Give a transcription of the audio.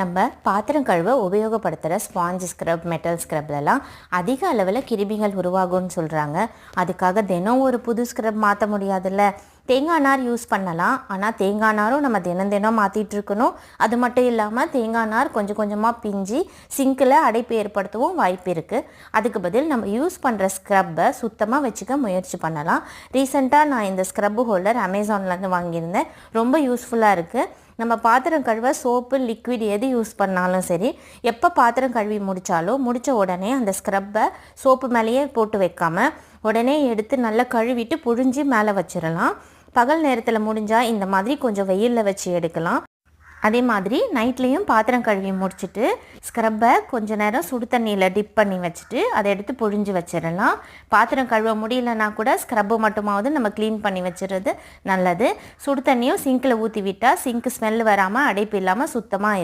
நம்ம பாத்திரம் கழுவ உபயோகப்படுத்துகிற ஸ்பாஞ்ச் ஸ்க்ரப், மெட்டல் ஸ்க்ரப்லலாம் அதிக அளவில் கிருமிகள் உருவாகும்னு சொல்கிறாங்க. அதுக்காக தினம் ஒரு புது ஸ்க்ரப் மாற்ற முடியாதுல்ல. தேங்காய் நார் யூஸ் பண்ணலாம். ஆனால் தேங்காய் நாரும் நம்ம தினம் தினம் மாற்றிட்டு இருக்கணும். அது மட்டும் இல்லாமல் தேங்காய் நார் கொஞ்சம் கொஞ்சமாக பிஞ்சு சிங்கில் அடைப்பு ஏற்படுத்தவும் வாய்ப்பு இருக்குது. அதுக்கு பதில் நம்ம யூஸ் பண்ணுற ஸ்க்ரப்பை சுத்தமாக வச்சுக்க முயற்சி பண்ணலாம். ரீசெண்டாக நான் இந்த ஸ்க்ரப் ஹோல்டர் அமேசான்லேருந்து வாங்கியிருந்தேன். ரொம்ப யூஸ்ஃபுல்லாக இருக்குது. நம்ம பாத்திரம் கழுவ சோப்பு, லிக்விட் எது யூஸ் பண்ணாலும் சரி, எப்போ பாத்திரம் கழுவி முடித்த உடனே அந்த ஸ்க்ரப்பை சோப்பு மேலேயே போட்டு வைக்காமல் உடனே எடுத்து நல்லா கழுவிட்டு புழிஞ்சு மேலே வச்சிடலாம். பகல் நேரத்தில் முடிஞ்சால் இந்த மாதிரி கொஞ்சம் வெயிலில் வச்சு எடுக்கலாம். அதே மாதிரி நைட்லேயும் பாத்திரம் கழுவி முடிச்சுட்டு ஸ்க்ரப்பை கொஞ்சம் நேரம் சுடு தண்ணியில் டிப் பண்ணி வச்சுட்டு அதை எடுத்து புழிஞ்சு வச்சிடலாம். பாத்திரம் கழுவ முடியலன்னா கூட ஸ்க்ரப்பு மட்டுமாவது நம்ம க்ளீன் பண்ணி வச்சுறது நல்லது. சுடு தண்ணியும் சிங்கில் ஊற்றி விட்டால் சிங்க் ஸ்மெல் வராமல் அடைப்பு இல்லாமல் சுத்தமாக இருக்கும்.